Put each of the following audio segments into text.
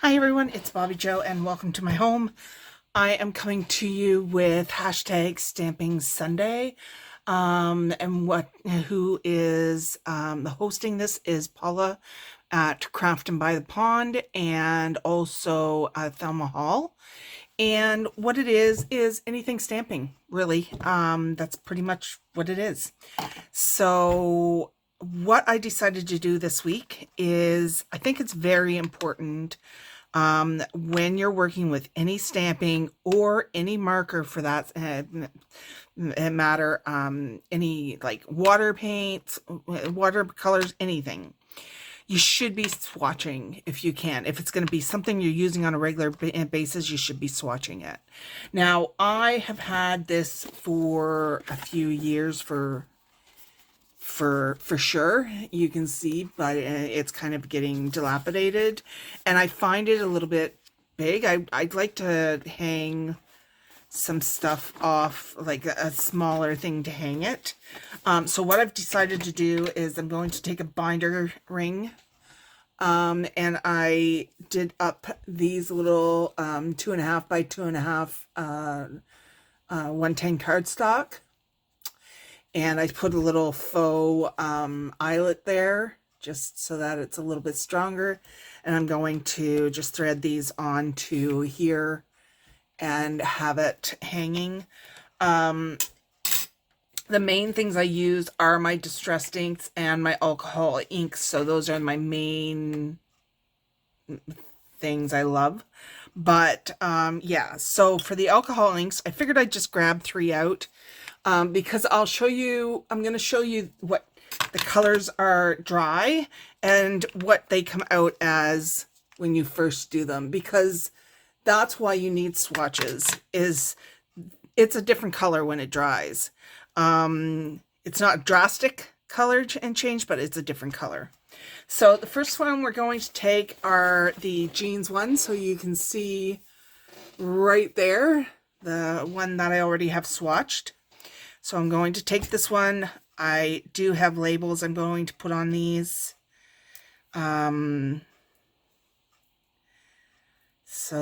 Hi everyone, it's Bobbi-Jo and welcome to my home. I am coming to you with hashtag Stamping Sunday. And who is hosting this is Paula at Craft and by the Pond and also Thelma Hall. And what it is anything stamping, really. That's pretty much what it is. So what I decided to do this week is I think it's very important when you're working with any stamping or any marker for that matter, any like water paints, watercolors, anything, you should be swatching if you can. If it's going to be something you're using on a regular basis, you should be swatching it. Now, I have had this for a few years for sure, you can see, but it's kind of getting dilapidated and I find it a little bit big. I'd like to hang some stuff off, like a smaller thing to hang it. So what I've decided to do is I'm going to take a binder ring, and I did up these little 2.5 by 2.5 110 cardstock. And I put a little faux eyelet there just so that it's a little bit stronger. And I'm going to just thread these onto here and have it hanging. The main things I use are my distressed inks and my alcohol inks. So those are my main things I love. But yeah, so for the alcohol inks, I figured I'd just grab 3 out. Because I'm going to show you what the colors are dry and what they come out as when you first do them, because that's why you need swatches. It's a different color when it dries. It's not drastic color and change, but it's a different color. So the first one we're going to take are the jeans ones, so you can see right there the one that I already have swatched. So I'm going to take this one. I do have labels I'm going to put on these. So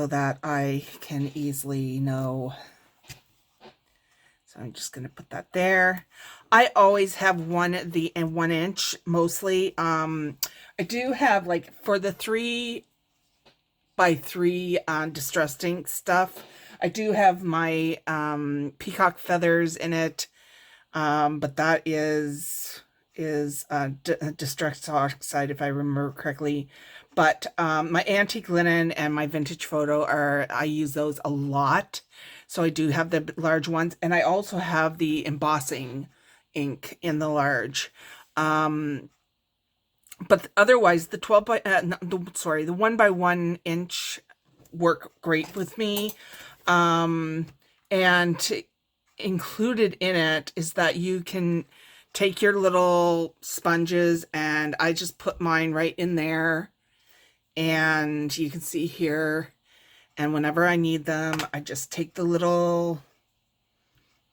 that I can easily know. So I'm just going to put that there. I always have 1 inch mostly. I do have, like, for the 3 by 3 distressed ink stuff, I do have my peacock feathers in it, but that is distressed oxide if I remember correctly. But my antique linen and my vintage photo I use those a lot. So I do have the large ones, and I also have the embossing ink in the large. But otherwise, the 12 by, the 1 by 1 inch work great with me. And included in it is that you can take your little sponges, and I just put mine right in there. And you can see here, and whenever I need them, I just take the little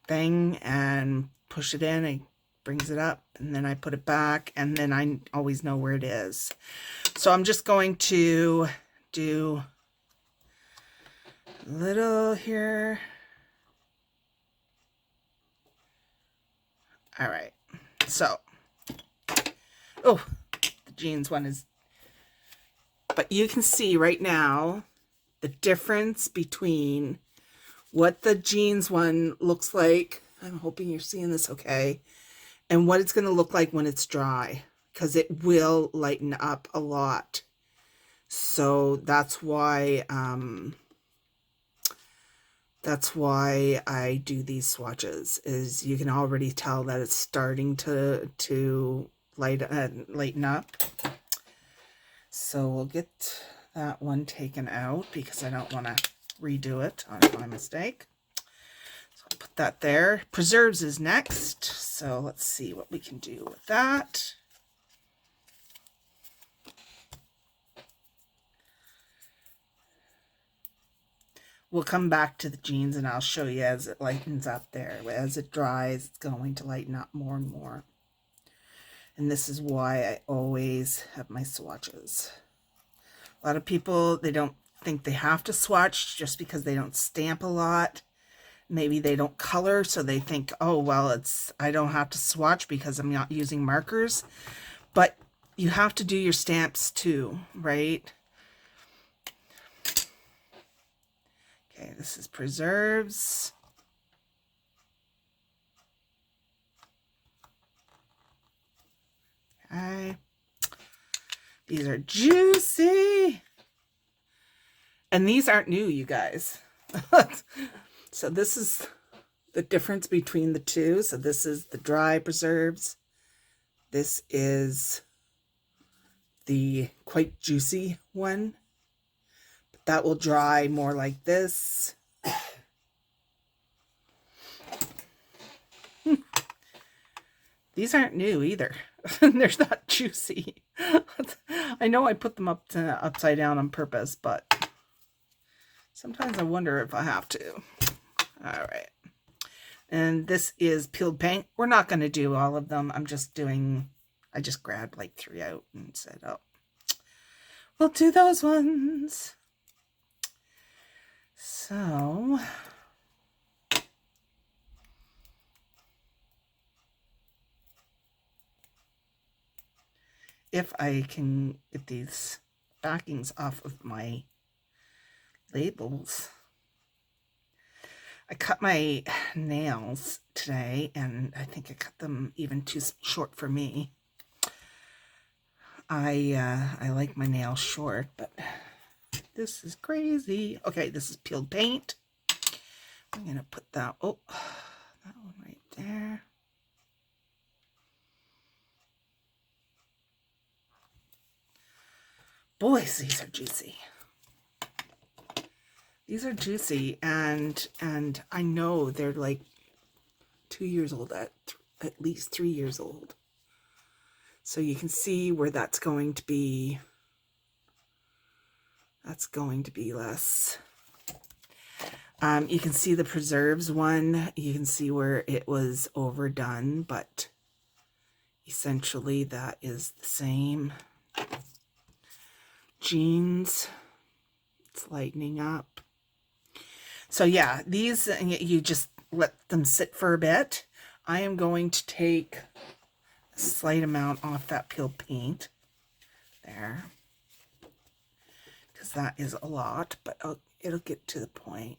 thing and push it in, and brings it up, and then I put it back, and then I always know where it is. So I'm just going to do a little here. All right, so, oh, the jeans one is, but you can see right now the difference between what the jeans one looks like. I'm hoping you're seeing this okay. And what it's going to look like when it's dry, because it will lighten up a lot. So that's why I do these swatches, is you can already tell that it's starting to lighten up. So we'll get that one taken out because I don't want to redo it on my mistake. So I'll put that there. Preserves is next. So let's see what we can do with that. We'll come back to the jeans and I'll show you as it lightens up there. As it dries, it's going to lighten up more and more. And this is why I always have my swatches. A lot of people, they don't think they have to swatch just because they don't stamp a lot. Maybe they don't color, so they think, oh, well, I don't have to swatch because I'm not using markers. But you have to do your stamps too, right? Okay, this is preserves. Okay. These are juicy. And these aren't new, you guys. So this is the difference between the two. So this is the dry preserves. This is the quite juicy one. But that will dry more like this. These aren't new either. They're not juicy. I know I put them upside down on purpose, but sometimes I wonder if I have to. All right. And this is peeled paint. We're not going to do all of them. I just grabbed like 3 out and said, oh, we'll do those ones. So, if I can get these backings off of my labels. I cut my nails today, and I think I cut them even too short for me. I like my nails short, but this is crazy. Okay, this is peeled paint. I'm going to put that, oh, that one right there. Boys, these are juicy. These are juicy, and I know they're like 2 years old, at least 3 years old. So you can see where that's going to be. That's going to be less. You can see the preserves one. You can see where it was overdone, but essentially that is the same. Jeans, it's lightening up. So yeah, these, you just let them sit for a bit. I am going to take a slight amount off that peeled paint there, because that is a lot, but it'll get to the point.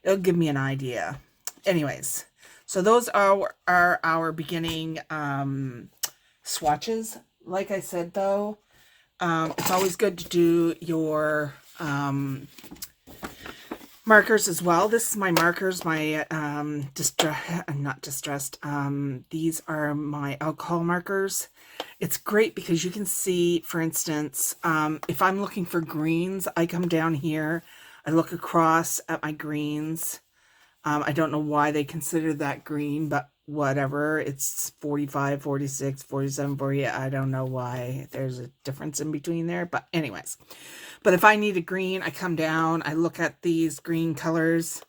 It'll give me an idea. Anyways, so those are our beginning swatches. Like I said, though, it's always good to do your markers as well. This is my markers, my not distressed. These are my alcohol markers. It's great because you can see, for instance, if I'm looking for greens, I come down here, I look across at my greens. I don't know why they consider that green, but whatever. It's 45, 46, 47, 48. I don't know why there's a difference in between there. But anyways, but if I need a green, I come down, I look at these green colors,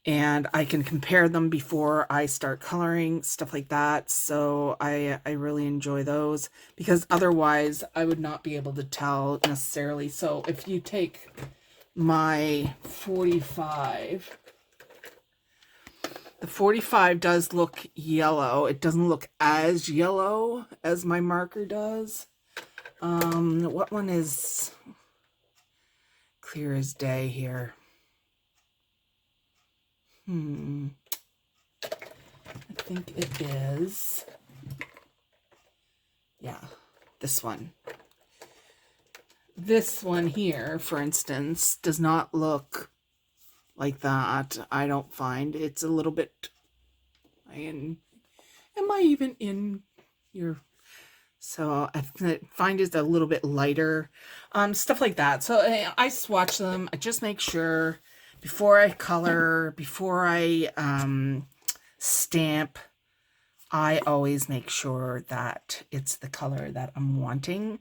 and I can compare them before I start coloring, stuff like that. So I really enjoy those, because otherwise I would not be able to tell necessarily. So if you take my 45... the 45 does look yellow. It doesn't look as yellow as my marker does. What one is clear as day here? I think it is. Yeah, this one. This one here, for instance, does not look like that. I don't find. It's a little bit, am I even in your, so I find it's a little bit lighter, stuff like that. So I swatch them. I just make sure before I color, before I stamp, I always make sure that it's the color that I'm wanting.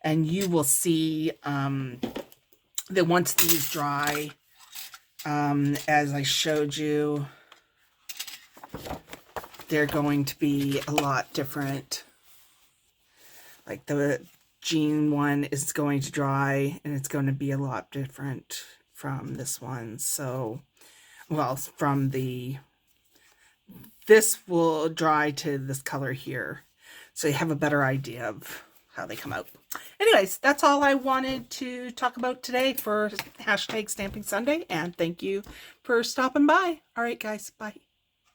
And you will see that once these dry, as I showed you, they're going to be a lot different. Like the jean one is going to dry, and it's going to be a lot different from this one. So, well, from this will dry to this color here. So you have a better idea of how they come out. Anyways, that's all I wanted to talk about today for hashtag Stamping Sunday. And thank you for stopping by. All right, guys. Bye.